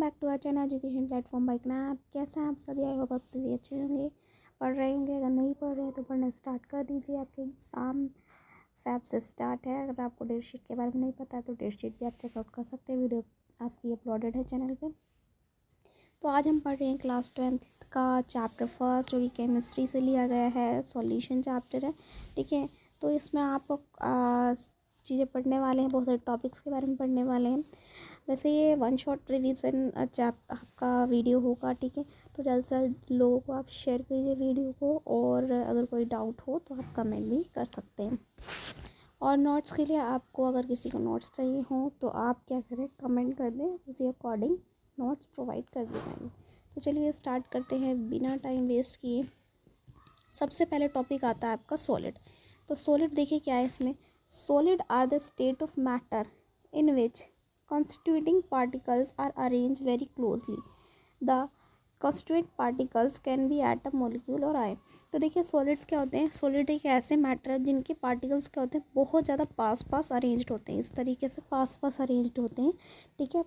Back to our channel education platform बाइक ना। आप कैसे हैं? आप सभी, आई होप आप सभी अच्छे होंगे, पढ़ रहे होंगे। अगर नहीं पढ़ रहे हैं तो पढ़ना स्टार्ट कर दीजिए। आपके एग्ज़ाम फैब से स्टार्ट है। अगर आपको डेट शीट के बारे में नहीं पता है तो डेट शीट भी आप चेकआउट कर सकते हैं। वीडियो आपकी अपलोडेड है चैनल पे। तो आज हम पढ़ रहे हैं क्लास 12th का चैप्टर फर्स्ट, जो कि केमिस्ट्री से लिया गया है, सॉल्यूशन चैप्टर है। ठीक है, तो इसमें आप चीज़ें पढ़ने वाले हैं, बहुत सारे टॉपिक्स के बारे में पढ़ने वाले हैं। वैसे ये वन शॉट रिवीजन आपका वीडियो होगा। ठीक है, तो जल्द से जल्द लोगों को आप शेयर कीजिए वीडियो को, और अगर कोई डाउट हो तो आप कमेंट भी कर सकते हैं। और नोट्स के लिए आपको, अगर किसी को नोट्स चाहिए हो तो आप क्या करें, कमेंट कर दें, उसी अकॉर्डिंग नोट्स प्रोवाइड कर दिए जाएंगे। तो चलिए स्टार्ट करते हैं बिना टाइम वेस्ट किए। सबसे पहले टॉपिक आता है आपका सॉलिड। तो सॉलिड देखिए क्या है इसमें। Solid are the state of matter in which constituting particles are arranged very closely. The constituent particles can be atom, molecule और ion. तो देखिए सॉलिड्स क्या होते हैं। सॉलिड एक ऐसे मैटर है जिनके पार्टिकल्स क्या होते हैं, बहुत ज़्यादा पास पास अरेंज्ड होते हैं। इस तरीके से पास पास अरेंज्ड होते हैं। ठीक है,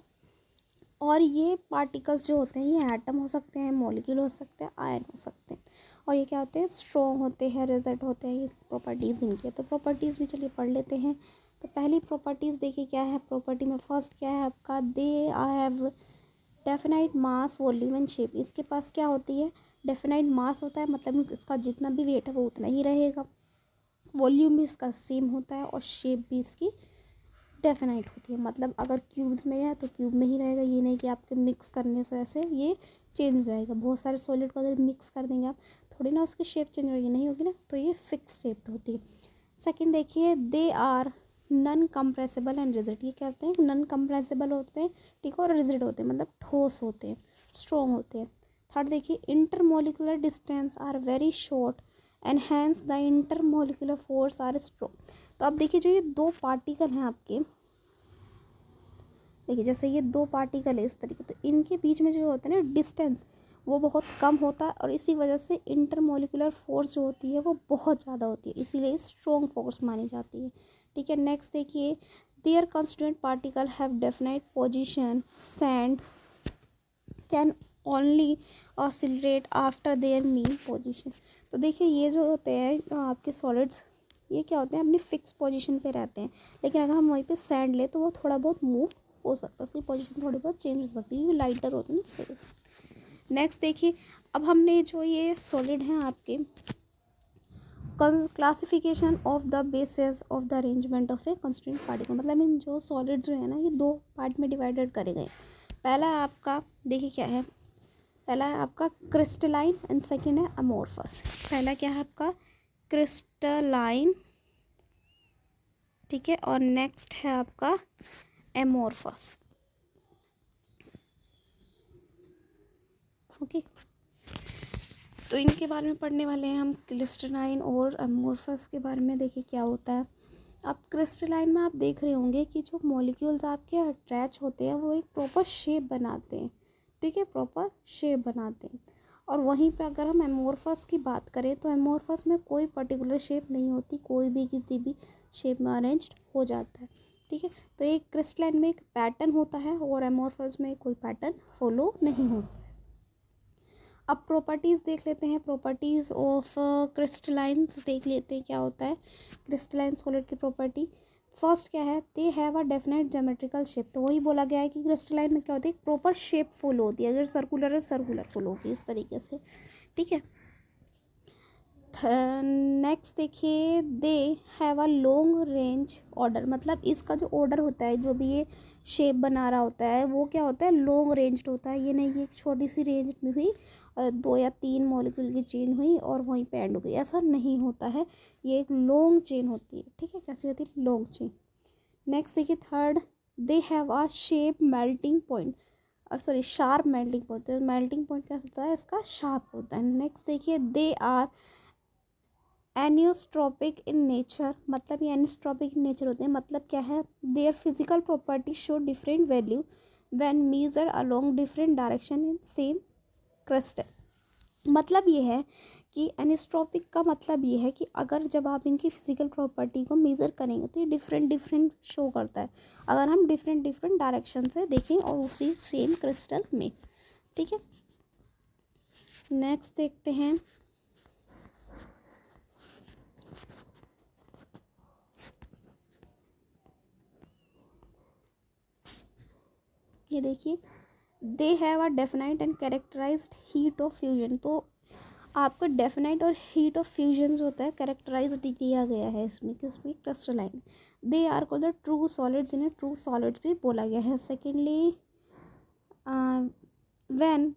और ये पार्टिकल्स जो होते हैं ये एटम हो सकते हैं, मॉलिक्यूल हो सकते हैं, आयन हो सकते हैं। और ये क्या होते हैं, स्ट्रॉन्ग होते हैं, रेजल्ट होते हैं। ये प्रॉपर्टीज़ इनकी है। तो प्रॉपर्टीज़ भी चलिए पढ़ लेते हैं। तो पहली प्रॉपर्टीज़ देखिए क्या है। प्रॉपर्टी में फर्स्ट क्या है आपका, they have definite mass, volume and shape. इसके पास क्या होती है, डेफिनाइट मास होता है, मतलब इसका जितना भी वेट है वो उतना ही रहेगा। वॉल्यूम भी इसका सेम होता है, और शेप भी इसकी डेफिनाइट होती है। मतलब अगर क्यूब्स में है तो क्यूब में ही रहेगा। ये नहीं कि आपके मिक्स करने से ऐसे ये चेंज हो जाएगा। बहुत सारे सॉलिड को अगर मिक्स कर देंगे आप, थोड़ी ना उसकी शेप चेंज होगी, नहीं होगी ना, तो ये फिक्स शेप्ड होती है। सेकंड देखिए, they are non compressible and rigid. ये क्या होते हैं, नन कंप्रेसिबल होते हैं, ठीक है, और रिजिड होते हैं, मतलब ठोस होते हैं, स्ट्रॉन्ग होते हैं। थर्ड देखिए, intermolecular distance are very short and hence the intermolecular force are strong. तो अब देखिए जो ये दो पार्टिकल हैं आपके, देखिए जैसे ये दो पार्टिकल है इस तरीके, तो इनके बीच में जो होता है ना डिस्टेंस, वो बहुत कम होता है, और इसी वजह से इंटरमोलिकुलर फोर्स जो होती है वो बहुत ज़्यादा होती है, इसीलिए स्ट्रॉन्ग फोर्स मानी जाती है। ठीक है, नेक्स्ट देखिए, their constituent particle have definite position, and can only oscillate after their mean position. तो देखिए ये जो होते हैं आपके सॉलिड्स, ये क्या होते हैं, अपनी फिक्स पोजीशन पे रहते हैं। लेकिन अगर हम वहीं पे सैंड ले तो वो थोड़ा बहुत मूव हो सकता है, उसकी पोजीशन थोड़ी बहुत चेंज हो सकती है, क्योंकि लाइटर होते हैं इस वजह से। नेक्स्ट देखिए, अब हमने जो ये सॉलिड हैं आपके, classification of the basis of the arrangement of A constituent particle. मतलब इन जो सॉलिड जो है ना, ये दो पार्ट में डिवाइडेड करे गए। पहला है आपका, देखिए क्या है, पहला है आपका क्रिस्टलाइन एंड सेकेंड है अमोरफस। पहला क्या है आपका, क्रिस्टलाइन, ठीक है, और नेक्स्ट है आपका एमोरफस। ओके, तो इनके बारे में पढ़ने वाले हैं हम, क्रिस्टलाइन और एमोरफस के बारे में। देखिए क्या होता है। अब क्रिस्टलाइन में आप देख रहे होंगे कि जो मॉलिक्यूल्स आपके अटैच होते हैं वो एक प्रॉपर शेप बनाते हैं। ठीक है, प्रॉपर शेप बनाते हैं। और वहीं पे अगर हम एमोरफस की बात करें तो एमोरफस में कोई पर्टिकुलर शेप नहीं होती, कोई भी किसी भी शेप में अरेंज हो जाता है। ठीक है, तो एक क्रिस्टलाइन में एक पैटर्न होता है और एमोरफस में कोई पैटर्न फॉलो नहीं होता है। अब प्रॉपर्टीज़ देख लेते हैं। प्रॉपर्टीज़ ऑफ क्रिस्टलाइंस देख लेते हैं क्या होता है क्रिस्टलाइन सॉलिड की प्रॉपर्टी। फर्स्ट क्या है, दे have a definite geometrical shape. तो वही बोला गया है कि क्रिस्टलाइन में क्या होती है, प्रॉपर शेप फॉलो होती है। अगर सर्कुलर है सर्कुलर फॉलो होगी इस तरीके से। ठीक है, नेक्स्ट देखिए, they have a long range order. मतलब इसका जो ऑर्डर होता है, जो भी ये शेप बना रहा होता है, वो क्या होता है, लॉन्ग रेंज्ड होता है। ये नहीं कि एक छोटी सी रेंज में हुई, 2 या 3 मॉलिक्यूल की चेन हुई और वहीं पे एंड हो गई, ऐसा नहीं होता है। ये एक लॉन्ग चेन होती है। ठीक है, कैसी होती है, लॉन्ग चेन। नेक्स्ट देखिए third, they have a shape melting point, sorry sharp melting point. तो मेल्टिंग पॉइंट कैसा होता है, इसका शार्प होता है। नेक्स्ट देखिए, दे आर एनियोस्ट्रोपिक इन नेचर। मतलब ये एनिस्ट्रोपिक इन नेचर होते हैं। मतलब क्या है, their physical property show different value when measure along different direction in same crystal. मतलब ये है कि एनिस्ट्रोपिक का मतलब ये है कि अगर जब आप इनकी फिजिकल प्रॉपर्टी को मेज़र करेंगे तो ये डिफरेंट डिफरेंट शो करता है, अगर हम डिफरेंट डिफरेंट डायरेक्शन से देखें और उसी सेम क्रिस्टल में। ठीक है, नेक्स्ट देखते हैं। ये देखिए, they have a definite and characterized heat of fusion. तो आपको डेफिनाइट और हीट ऑफ फ्यूजन जो होता है कैरेक्टराइज किया गया है इसमें, किसमें, crystalline. They are called the true solids, इन्हें ट्रू सॉलिड्स भी बोला गया है। Secondly, when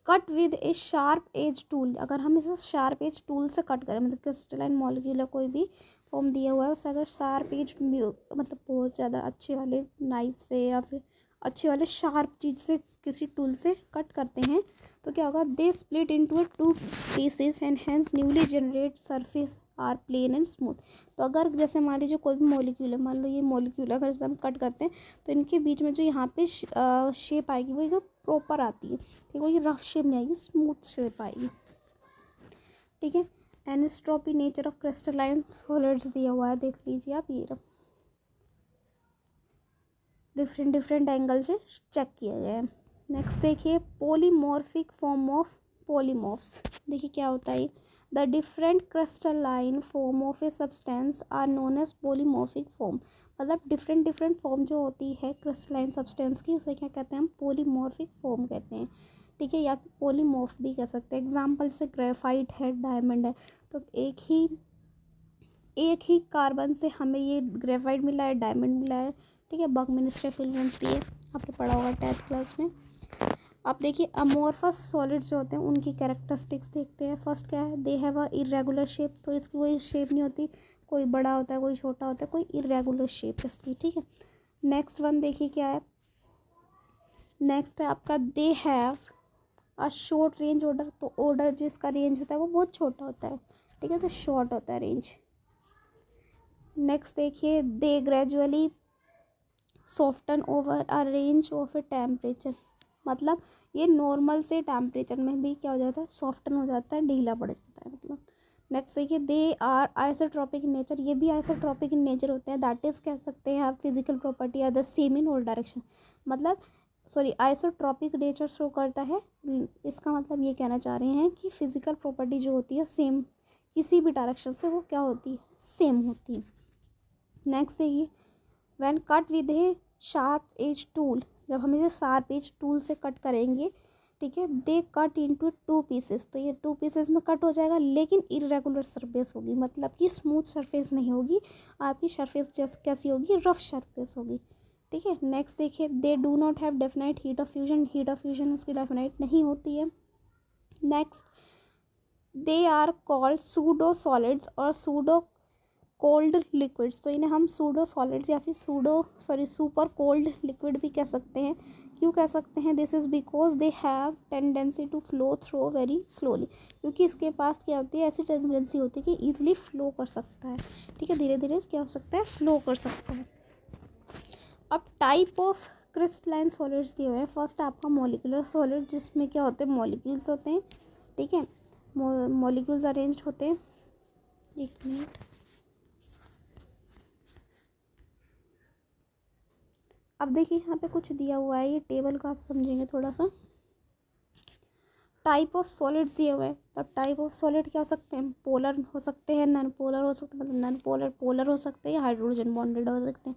cut with a sharp edge tool, अगर हम इसे शार्प एज टूल से कट करें, मतलब क्रिस्टलाइन मॉलिक्यूल कोई भी फॉर्म दिया हुआ है उसे अगर शार्प एज मतलब बहुत ज़्यादा अच्छे वाले नाइफ से या फिर अच्छे वाले शार्प चीज़ से किसी टूल से कट करते हैं तो क्या होगा, they split into a two pieces and hence newly generate surface are plane and smooth. तो अगर जैसे मान लीजिए कोई भी मॉलिक्यूल है, मान लो ये मॉलिक्यूल अगर हम कट करते हैं तो इनके बीच में जो यहाँ पे शेप आएगी वो एकदम प्रॉपर आती है। ठीक है, ये रफ शेप नहीं आएगी, स्मूथ शेप आएगी। ठीक है, anisotropy nature of crystalline solids दिया हुआ है, देख लीजिए आप, ये डिफरेंट डिफरेंट एंगल से चेक किया गया है। नेक्स्ट देखिए, पॉलीमॉर्फिक फॉर्म ऑफ पॉलीमॉर्फ्स। देखिए क्या होता है, the different crystalline form of a substance are known as polymorphic form. मतलब डिफरेंट डिफरेंट फॉर्म जो होती है क्रिस्टलाइन सब्सटेंस की उसे क्या कहते हैं, हम पॉलीमॉर्फिक फॉर्म कहते हैं। ठीक है, या पॉलीमॉर्फ भी कह सकते हैं। एग्जाम्पल से ग्रेफाइट है, डायमंड है, तो एक ही कार्बन से हमें ये ग्रेफाइट मिला है, डायमंड मिला है। ठीक है, बकमिंस्टर फिल्मेंट्स भी है, आपने पढ़ा होगा 10th क्लास में। अब देखिए, अमोर्फस सॉलिड्स जो होते हैं उनकी कैरेक्टरिस्टिक्स देखते हैं। फर्स्ट क्या है, दे हैव अ इरेगुलर शेप, तो इसकी कोई शेप नहीं होती, कोई बड़ा होता है कोई छोटा होता है, कोई इरेगुलर शेप इसकी। ठीक है, नेक्स्ट वन देखिए क्या है, नेक्स्ट है आपका, दे have a short range order. तो ऑर्डर जिसका रेंज होता है वो बहुत छोटा होता है। ठीक है, तो शॉर्ट होता है रेंज। नेक्स्ट देखिए, they gradually soften over a range of a temperature. मतलब ये नॉर्मल से टेम्परेचर में भी क्या हो जाता है, सॉफ्टन हो जाता है, ढीला पड़ जाता है। मतलब नेक्स्ट देखिए, they are isotropic in nature. ये भी आइसोट्रॉपिक इन नेचर होते हैं, दैट इज कह सकते हैं आप physical property are the same in all direction. मतलब सॉरी, आइसोट्रॉपिक नेचर शो करता है, इसका मतलब ये कहना चाह रहे हैं कि फिजिकल प्रॉपर्टी जो होती है सेम, किसी भी डायरेक्शन से वो क्या होती है, सेम होती है। नेक्स्ट देखिए, when cut with a sharp edge tool, जब हम इसे शार्प एज टूल से कट करेंगे, ठीक है, they cut into two pieces. तो ये टू पीसेस में कट हो जाएगा, लेकिन इरेगुलर सरफेस होगी, मतलब कि स्मूथ सरफेस नहीं होगी, आपकी सरफेस कैसी होगी, रफ सरफेस होगी। ठीक है, नेक्स्ट देखिए, they do not have definite heat of fusion. Heat of fusion इसकी डेफिनाइट नहीं होती है। Next, they are called pseudo solids और सूडो कोल्ड लिक्विड्स। तो इन्हें हम सूडो सॉलिड्स या फिर सुपर कोल्ड लिक्विड भी कह सकते हैं। क्यों कह सकते हैं, this is because they have tendency to flow through very slowly. क्योंकि इसके पास क्या होती है, ऐसी टेंडेंसी होती है कि ईजिली फ्लो कर सकता है। ठीक है, धीरे धीरे क्या हो सकता है, फ्लो कर सकता है। अब टाइप ऑफ क्रिस्टलाइन सॉलिड्स दिए हुए हैं। फर्स्ट आपका मॉलिक्यूलर सॉलिड, जिसमें क्या होते हैं, मॉलिक्यूल्स होते हैं। ठीक है, मॉलिक्यूल्स अरेंज्ड होते हैं। एक मिनट, अब देखिए यहाँ पे कुछ दिया हुआ है, ये टेबल को आप समझेंगे थोड़ा सा। टाइप ऑफ सॉलिड्स दिए हुए हैं, तब टाइप ऑफ सॉलिड क्या हो सकते हैं, पोलर हो सकते हैं, नॉन पोलर हो सकते हैं, मतलब नॉन पोलर पोलर हो सकते हैं, या हाइड्रोजन बॉन्डेड हो सकते हैं।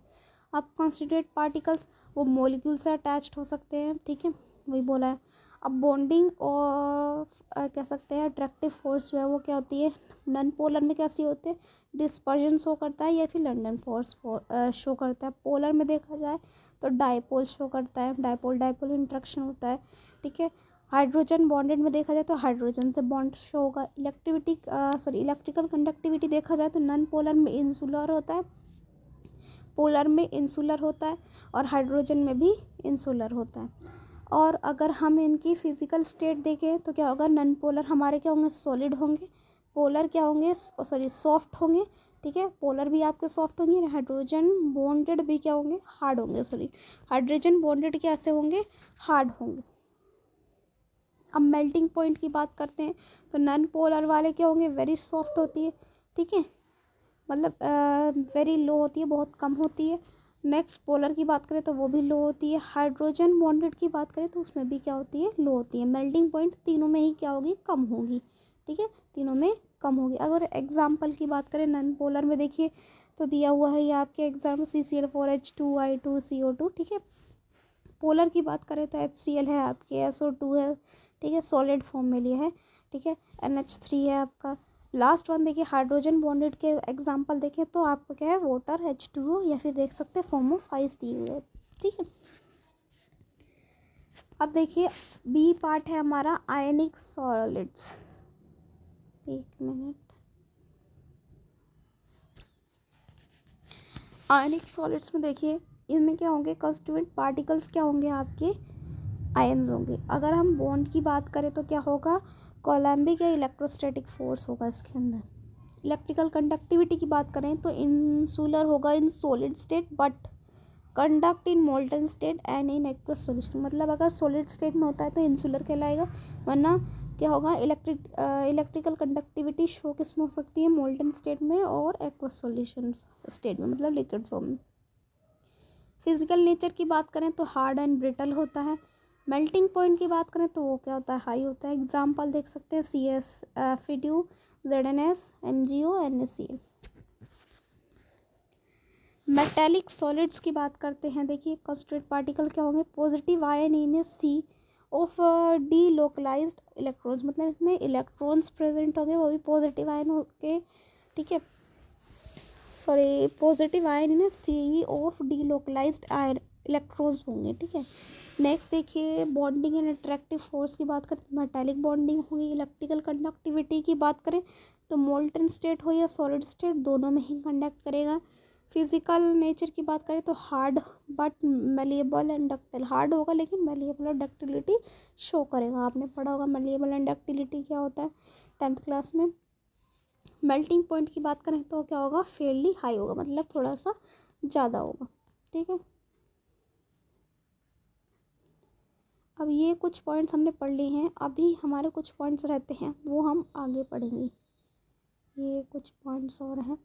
अब कॉन्स्टिट्यूएंट पार्टिकल्स वो मॉलिक्यूल से अटैच्ड हो सकते हैं। ठीक है, वही बोला है। अब बॉन्डिंग और कह सकते हैं अट्रैक्टिव फोर्स जो है वो क्या होती है, नॉन पोलर में कैसी होती है, डिस्पर्जन शो करता है या फिर लंडन फोर्स शो करता है। पोलर में देखा जाए तो डायपोल शो करता है, डायपोल डायपोल इंट्रैक्शन होता है। ठीक है, हाइड्रोजन बॉन्डेड में देखा जाए तो हाइड्रोजन से बॉन्ड शो होगा। इलेक्ट्रिकल कंडक्टिविटी देखा जाए तो नॉन पोलर में इंसुलर होता है, पोलर में इंसुलर होता है, और हाइड्रोजन में भी इंसुलर होता है। और अगर हम इनकी फिजिकल स्टेट देखें तो क्या होगा, नॉन पोलर हमारे क्या होंगे, सॉलिड होंगे, पोलर क्या होंगे, सॉफ्ट होंगे। ठीक है, पोलर भी आपके सॉफ्ट होंगे, हाइड्रोजन बॉन्डेड भी क्या होंगे, हार्ड होंगे। हाइड्रोजन बॉन्डेड कैसे होंगे, हार्ड होंगे। अब मेल्टिंग पॉइंट की बात करते हैं तो नॉन पोलर वाले क्या होंगे, वेरी सॉफ्ट होती है, ठीक है, मतलब वेरी लो होती है, बहुत कम होती है। नेक्स्ट पोलर की बात करें तो वो भी लो होती है। हाइड्रोजन बॉन्डेड की बात करें तो उसमें भी क्या होती है, लो होती है। मेल्टिंग पॉइंट तीनों में ही क्या होगी, कम होगी, ठीक है, तीनों में कम होगी। अगर एग्जाम्पल की बात करें नॉन पोलर में, देखिए तो दिया हुआ है ये आपके एग्जाम CCl4H2I2CO2, ठीक है। पोलर की बात करें तो HCl है आपके, SO2 है, ठीक है, सॉलिड फॉर्म में लिया है, ठीक है, NH3 है आपका। लास्ट वन देखिए हाइड्रोजन बॉन्डेड के एग्जांपल देखें तो आपका क्या है, वाटर H2O, या फिर देख सकते हैं फॉर्म ऑफ आइस दी हुई है, ठीक है। अब देखिए बी पार्ट है हमारा आयनिक सॉलिड्स। एक मिनट, आयनिक सॉलिड्स में देखिए इनमें क्या होंगे, कंस्टिट्यूएंट पार्टिकल्स क्या होंगे, आपके आयन्स होंगे। अगर हम बॉन्ड की बात करें तो क्या होगा, कोलम्बिक या इलेक्ट्रोस्टैटिक फोर्स होगा इसके अंदर। इलेक्ट्रिकल कंडक्टिविटी की बात करें तो इंसुलर होगा in solid state but conduct in molten state and in aqueous solution. मतलब अगर सॉलिड स्टेट में होता है तो इंसुलर कहलाएगा, वरना क्या होगा, इलेक्ट्रिकल कंडक्टिविटी शो किस में हो सकती है, मोल्टन स्टेट में और एक्वस सॉल्यूशन स्टेट में, मतलब लिक्विड फॉर्म में। फिजिकल नेचर की बात करें तो हार्ड एंड ब्रिटल होता है। मेल्टिंग पॉइंट की बात करें तो वो क्या होता है, हाई होता है। एग्जाम्पल देख सकते हैं CS, FeDu, ZnS, MgO, NaCl। Metallic solids की बात करते हैं, देखिए कंस्टिट्यूएंट पार्टिकल क्या होंगे, positive ion in C of delocalized electrons, मतलब इसमें इलेक्ट्रॉन्स प्रेजेंट होंगे, वो भी पॉजिटिव आयन होंगे, ठीक है, sorry positive ion in C of delocalized ion electrons होंगे, ठीक है। नेक्स्ट देखिए बॉन्डिंग एंड अट्रैक्टिव फोर्स की बात करें तो मेटालिक बॉन्डिंग होगी। इलेक्ट्रिकल कंडक्टिविटी की बात करें तो मोल्टन स्टेट हो या सॉलिड स्टेट, दोनों में ही कंडक्ट करेगा। फिजिकल नेचर की बात करें तो hard but malleable and ductile, hard होगा लेकिन मेलिएबल और डक्टिलिटी शो करेगा। आपने पढ़ा होगा मेलिएबल एंड डक्टिलिटी क्या होता है 10th क्लास में। मेल्टिंग पॉइंट की बात करें तो क्या होगा, फेयरली हाई होगा, मतलब थोड़ा सा ज़्यादा होगा, ठीक है। अब ये कुछ पॉइंट्स हमने पढ़ लिए हैं, अभी हमारे कुछ पॉइंट्स रहते हैं वो हम आगे पढ़ेंगे। ये कुछ पॉइंट्स और हैं।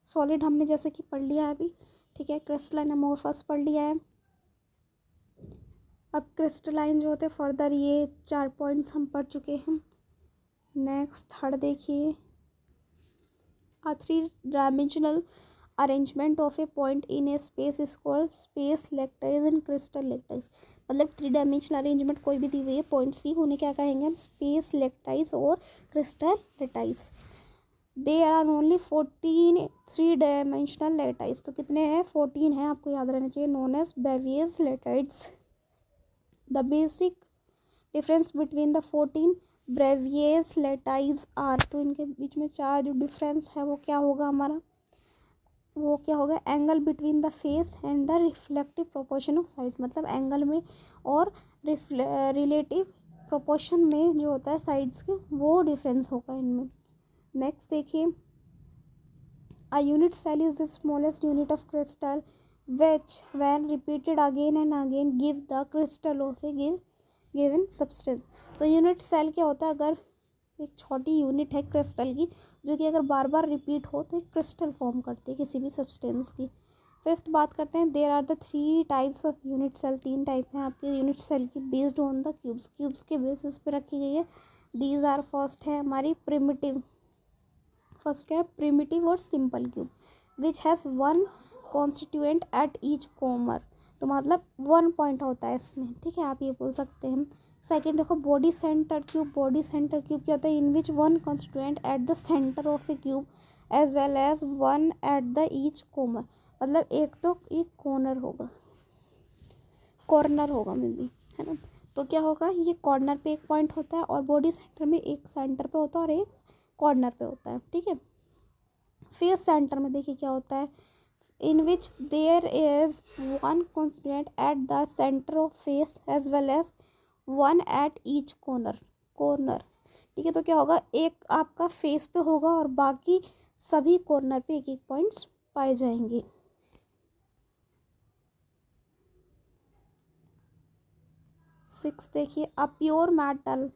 सॉलिड हमने जैसे कि पढ़ लिया है अभी, ठीक है। क्रिस्टलाइन अमोर्फस पढ़ लिया है। अब क्रिस्टलाइन जो होते हैं फर्दर, ये 4 पॉइंट्स हम पढ़ चुके हैं। नेक्स्ट थर्ड देखिए, a 3-dimensional arrangement of a point in a space is called space lattice and crystal lattice। मतलब 3 डायमेंशनल अरेंजमेंट कोई भी दी हुई है पॉइंट्स की, उन्हें क्या कहेंगे हम, स्पेस लेक्टाइस और crystal lattice. They are only 14 3 dimensional lattice, तो कितने हैं, 14 हैं, आपको याद रहना चाहिए, known as Bravais lattices. The basic difference between the 14 Bravais lattices are, तो इनके बीच में 4 जो डिफरेंस है वो क्या होगा हमारा, वो क्या होगा, angle between the face and the reflective proportion of side, मतलब एंगल में और रिलेटिव प्रोपोर्शन में जो होता है साइड्स के, वो डिफरेंस होगा इनमें। नेक्स्ट देखिए, a unit cell is the smallest unit of crystal which when repeated again and again give the crystal of a given substance. तो यूनिट सेल क्या होता है, अगर एक छोटी यूनिट है क्रिस्टल की जो कि अगर बार बार रिपीट हो तो एक क्रिस्टल फॉर्म करती है किसी भी सब्सटेंस की। फिफ्थ बात करते हैं, there are the 3 types of unit cell, 3 type हैं आपके यूनिट सेल की, based on the cubes, cubes के बेसिस पे रखी गई है। दीज आर, फर्स्ट है हमारी प्रिमिटिव, फर्स्ट क्या है, प्रिमिटिव और simple cube which has 1 constituent at each corner, तो मतलब 1 पॉइंट होता है इसमें, ठीक है, आप ये बोल सकते हैं। सेकेंड देखो body centre cube, body centre cube क्या होता है, in which 1 constituent at the centre of a cube as well as 1 at the each corner, मतलब एक तो एक कॉर्नर होगा मे बी, है ना। तो क्या होगा, ये कॉर्नर पे एक पॉइंट होता है और बॉडी सेंटर में एक सेंटर पे होता है और एक कॉर्नर पे होता है, ठीक है। फेस सेंटर में देखिए क्या होता है, in which there is 1 constituent at the center of face as well as 1 at each corner, ठीक है। तो क्या होगा, एक आपका फेस पे होगा और बाकी सभी कॉर्नर पे एक एक पॉइंट्स पाए जाएंगे। 6 देखिए, a pure metal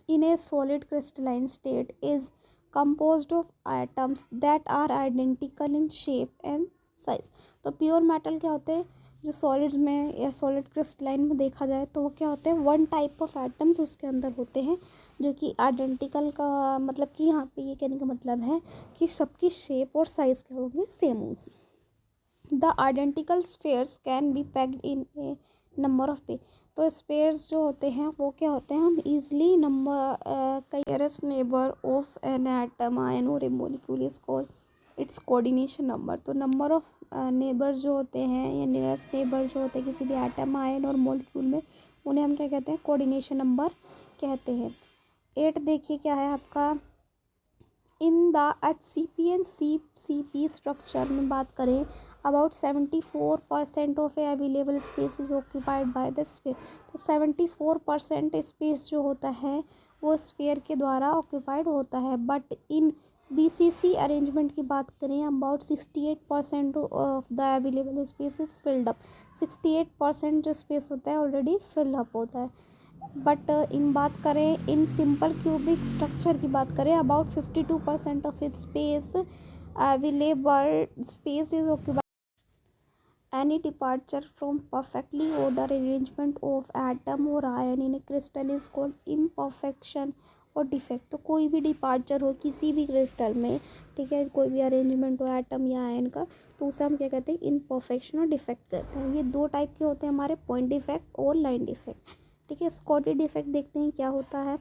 in a solid crystalline state is composed of atoms that are identical in shape and size। तो प्योर मेटल क्या होते हैं, जो सॉलिड्स में या सॉलिड क्रिस्टलाइन में देखा जाए तो वो क्या होते हैं, वन टाइप ऑफ एटम्स उसके अंदर होते हैं जो कि आइडेंटिकल का मतलब कि यहाँ पे ये कहने का मतलब है कि सबकी शेप और साइज क्या होंगे, सेम होंगे। The identical spheres can be packed in A number of पे। तो स्पेयर्स जो होते हैं वो क्या होते हैं, हम easily number nearest neighbour of an atom ion और a molecule is called its coordination number. तो नंबर ऑफ नेबर्स जो होते हैं या नियरेस्ट नेबर जो होते हैं किसी भी एटम आयन और मॉलिक्यूल में, उन्हें हम क्या कहते हैं, कोऑर्डिनेशन नंबर कहते हैं। 8 देखिए क्या है आपका, in the HCP and CCP structure में बात करें, about 74% of A available space is occupied by the sphere. तो 74% स्पेस जो होता है वो स्फीयर के द्वारा ऑक्यूपाइड होता है। बट इन BCC अरेंजमेंट की बात करें, about 68% of the available space is filled up. 68% जो स्पेस होता है ऑलरेडी फिल अप होता है। बट इन बात करें इन सिंपल क्यूबिक स्ट्रक्चर की बात करें, about 52% of it space available space is occupied. Any departure from perfectly ordered arrangement of atom or ion in a crystal is called imperfection और defect. तो कोई भी departure हो किसी भी क्रिस्टल में, ठीक है, कोई भी अरेंजमेंट हो एटम या आयन का, तो उसे हम क्या कहते हैं, इम्परफेक्शन और डिफेक्ट कहते हैं। ये दो टाइप के होते हैं हमारे, पॉइंट डिफेक्ट और लाइन डिफेक्ट। ठीक है, स्कॉटी डिफेक्ट देखते हैं क्या होता है।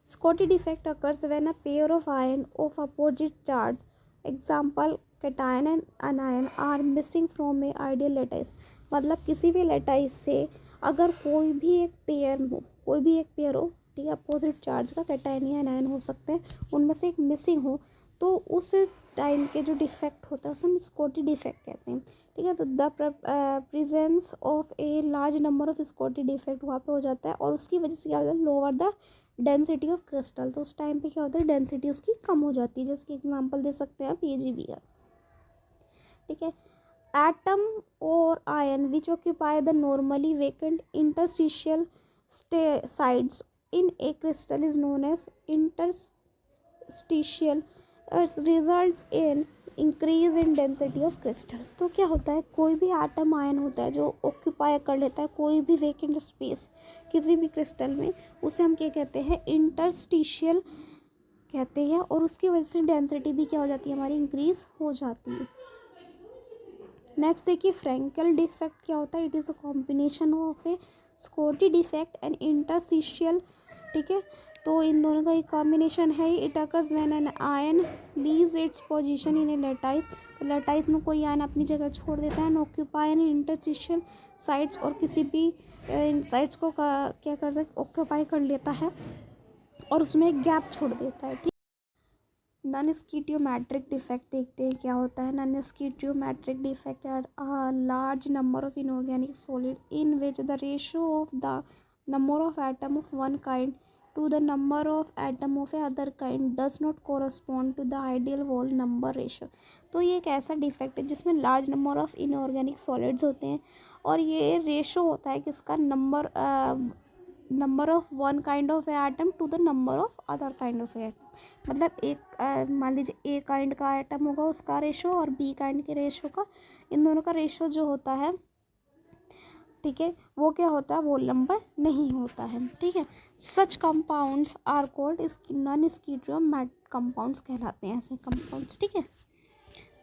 Schottky defect occurs when a pair of ion of opposite charge, example cation and anion, are missing from a ideal lattice. मतलब किसी भी लैटिस से अगर कोई भी एक पेयर हो, ठीक है, अपोजिट चार्ज का कैटायन या अनायन हो सकते हैं, उनमें से एक मिसिंग हो, तो उस टाइम के जो डिफेक्ट होता है उसे हम स्कॉटी डिफेक्ट कहते हैं। ठीक है, तो the presence of a large number of Schottky defect वहाँ पे हो जाता है, और उसकी वजह से क्या होता है, lower the density of crystal. तो उस टाइम पे क्या होता है, डेंसिटी उसकी कम हो जाती है। जैसे कि एग्जांपल दे सकते हैं आप AgBr। ठीक है, एटम और ion which occupy the normally vacant interstitial sides in a crystal is known as interstitial, results in increase in density of crystal. तो क्या होता है, कोई भी एटम आयन होता है जो ऑक्यूपाई कर लेता है कोई भी वेकेंट स्पेस किसी भी क्रिस्टल में, उसे हम क्या कहते हैं, इंटरस्टिशियल कहते हैं, और उसकी वजह से डेंसिटी भी क्या हो जाती है, हमारी इंक्रीज हो जाती है। नेक्स्ट देखिए, फ्रैंकल डिफेक्ट क्या होता है, it is a combination of a Schottky defect and interstitial. ठीक है, तो इन दोनों का एक कॉम्बिनेशन है। It occurs when an ion leaves its position in a lattice. तो लैटिस में कोई आयन अपनी जगह छोड़ देता है, ऑक्यूपाई इन इंटरस्टिशियल साइड्स, और किसी भी साइड्स को क्या कर सकते, ऑक्यूपाई कर लेता है और उसमें एक गैप छोड़ देता है। ठीक, नॉन स्कीटियोमेट्रिक डिफेक्ट देखते हैं क्या होता है। Non stoichiometric defect are large number of inorganic solid in which the ratio of the number of atom of one kind to the number of atom of a other kind does not correspond to the ideal whole number ratio. तो ये एक ऐसा defect है जिसमें large number of inorganic solids होते हैं, और ये रेशो होता है किसका, number of one kind of atom to the number of other kind of atom. मतलब एक मान लीजिए ए काइंड का एटम होगा उसका रेशो, और बी काइंड के रेशो का, इन दोनों का रेशो जो होता है, ठीक है, वो क्या होता है, वो नंबर नहीं होता है। ठीक है, such compounds are called non stoichiometric compounds कहलाते हैं, ऐसे कंपाउंड्स। ठीक है,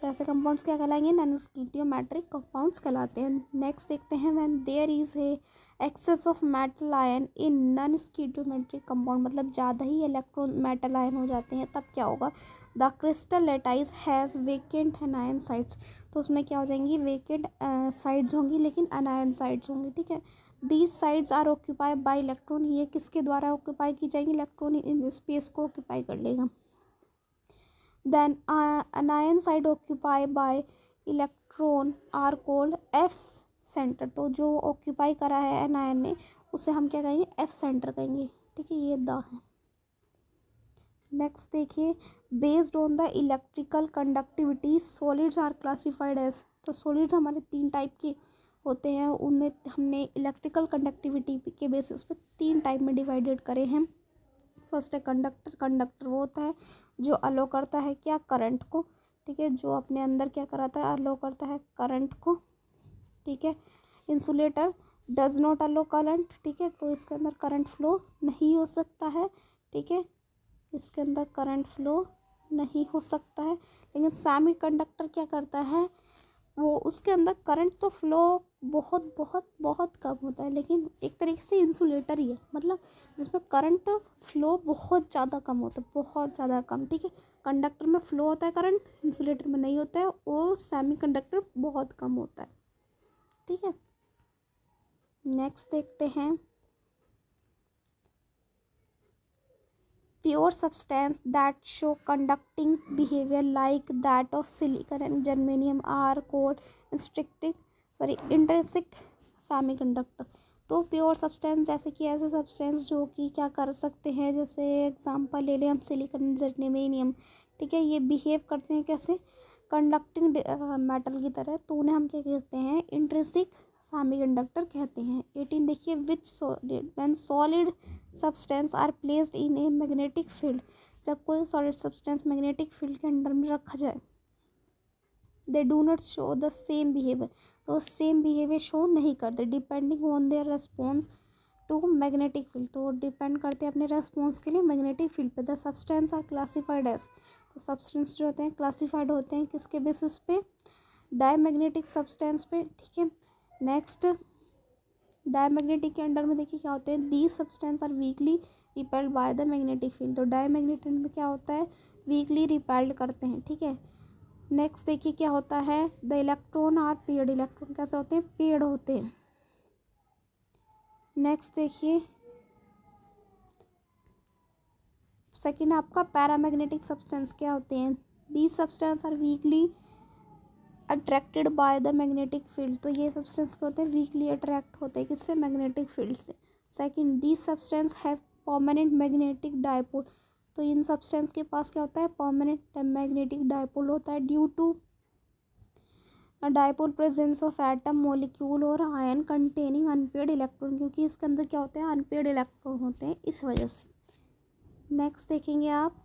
तो ऐसे कंपाउंड्स क्या कहलाएंगे, नॉन स्कीटियोमेट्रिक कंपाउंड्स कहलाते हैं। नेक्स्ट देखते हैं, when there is a excess of metal ion in non stoichiometric compound, मतलब ज़्यादा ही इलेक्ट्रॉन मेटल आयन हो जाते हैं, तब क्या होगा, the crystal lattice has vacant अनायन sides. तो उसमें क्या हो जाएंगी, वेकेंट साइड्स होंगी लेकिन अनायन साइड्स होंगी। ठीक है, these sides are occupy by electron. ये किसके द्वारा ऑक्यूपाई की जाएंगी, इलेक्ट्रॉन इन स्पेस को ऑक्यूपाई कर लेगा। Then anion side occupied by electron are called F centre. तो जो ऑक्यूपाई करा है एनायन ने उसे हम क्या कहेंगे, F सेंटर कहेंगे। ठीक है, ये द है। नेक्स्ट देखिए, based on the electrical conductivity solids are classified as. तो सॉलिड्स हमारे 3 टाइप के होते हैं उनमें हमने इलेक्ट्रिकल कंडक्टिविटी के बेसिस पे 3 टाइप में डिवाइडेड करे हैं। फर्स्ट है कंडक्टर। कंडक्टर वो होता है जो अलो करता है क्या, करंट को, ठीक है, जो अपने अंदर क्या कराता है, अलो करता है करंट को, ठीक है। Insulator does not allow current, ठीक है, तो इसके अंदर करंट फ्लो नहीं हो सकता है, ठीक है, इसके अंदर करंट फ्लो नहीं हो सकता है। लेकिन सेमी कंडक्टर क्या करता है, वो उसके अंदर करंट तो फ्लो बहुत बहुत बहुत कम होता है, लेकिन एक तरीके से इंसुलेटर ही है, मतलब जिसमें करंट फ्लो बहुत ज़्यादा कम होता है, बहुत ज़्यादा कम, ठीक है। कंडक्टर में फ्लो होता है करंट, इंसुलेटर में नहीं होता है, और सेमी कंडक्टर बहुत कम होता है, ठीक है। नेक्स्ट देखते हैं, pure substance that show conducting behaviour like that of silicon and germanium are called intrinsic semiconductor. तो प्योर सब्सटेंस जैसे कि ऐसे सब्सटेंस जो कि क्या कर सकते हैं, जैसे एग्जांपल ले लें हम सिलिकॉन जर्मेनियम, ठीक है, ये बिहेव करते हैं कैसे, कंडक्टिंग मेटल की तरह, तो उन्हें हम क्या कहते हैं, इंट्रिंसिक सेमीकंडक्टर कहते हैं। 18 देखिए, which when solid substance are placed in a magnetic field, जब कोई सॉलिड सब्सटेंस मैग्नेटिक फील्ड के अंडर में रखा जाए, they do not show the same behaviour, तो सेम बिहेवियर शो नहीं करते, depending on their response to magnetic field, तो डिपेंड करते हैं अपने रेस्पॉन्स के लिए मैग्नेटिक फील्ड पे। The substance are classified as, तो सब्सटेंस जो होते हैं क्लासिफाइड होते हैं किसके बेसिस पे, डायमैग्नेटिक सब्सटेंस पे, ठीक है। नेक्स्ट, डायमैग्नेटिक के अंडर में देखिए क्या होते हैं, these substance are weakly repelled by the magnetic field, तो डायमैग्नेटिक में क्या होता है, वीकली रिपेल्ड करते हैं, ठीक है। नेक्स्ट देखिए क्या होता है, the electron are paired, electron कैसे होते हैं, पेड होते हैं। नेक्स्ट देखिए सेकंड आपका पैरामैग्नेटिक सब्सटेंस क्या होते हैं, these substance are weakly attracted by the magnetic field, तो ये सब्सटेंस क्या होते हैं, वीकली अट्रैक्ट होते हैं किससे, मैग्नेटिक फील्ड से। Second, these substance have permanent magnetic dipole, तो इन सब्सटेंस के पास क्या होता है, परमानेंट मैग्नेटिक डायपोल होता है, due to dipole presence of atom molecule और आयन कंटेनिंग अनपेड इलेक्ट्रॉन, क्योंकि इसके अंदर क्या होते हैं, अनपेड इलेक्ट्रॉन होते हैं, इस वजह से। नेक्स्ट देखेंगे आप,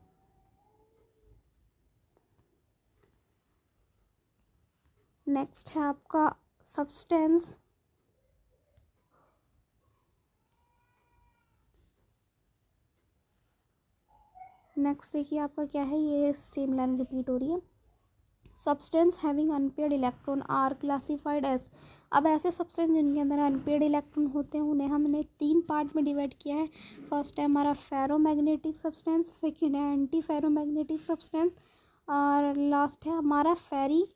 नेक्स्ट है आपका सब्सटेंस, नेक्स्ट देखिए आपका क्या है, ये सेम लाइन रिपीट हो रही है। Substance having unpaired electron are classified as, अब ऐसे सब्सटेंस जिनके अंदर अनपेड इलेक्ट्रॉन होते हैं उन्हें हमने 3 पार्ट में डिवाइड किया है। फर्स्ट है हमारा फेरोमैग्नेटिक सब्सटेंस, सेकंड है एंटी फेरोमैग्नेटिक सब्सटेंस, और लास्ट है हमारा फेरी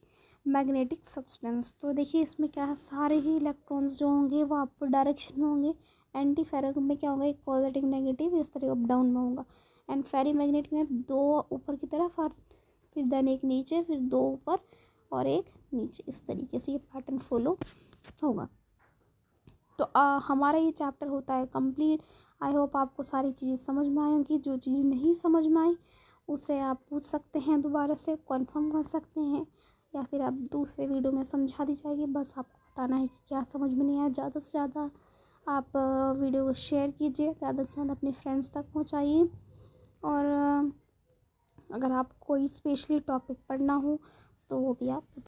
मैग्नेटिक सब्सटेंस। तो देखिए इसमें क्या है, सारे ही इलेक्ट्रॉन्स जो होंगे वो अप डायरेक्शन में होंगे, एंटी फेरो में क्या होगा, एक पॉजिटिव नेगेटिव इस तरह अप डाउन में होगा, एंड फेरी मैग्नेटिक में 2 ऊपर की तरफ और फिर देन एक नीचे, फिर 2 ऊपर और एक नीचे, इस तरीके से ये पैटर्न फॉलो होगा। तो हमारा ये चैप्टर होता है कंप्लीट। आई होप आपको सारी चीज़ें समझ में आई होंगी, जो चीज़ें नहीं समझ में आई उसे आप पूछ सकते हैं, दोबारा से कंफर्म कर सकते हैं, या फिर आप दूसरे वीडियो में समझा दी जाएगी। बस आपको बताना है कि क्या समझ में नहीं आया। ज़्यादा से ज़्यादा आप वीडियो को शेयर कीजिए, ज़्यादा से ज़्यादा अपने फ्रेंड्स तक पहुँचाइए, और अगर आप कोई स्पेशली टॉपिक पढ़ना हो तो वो भी आप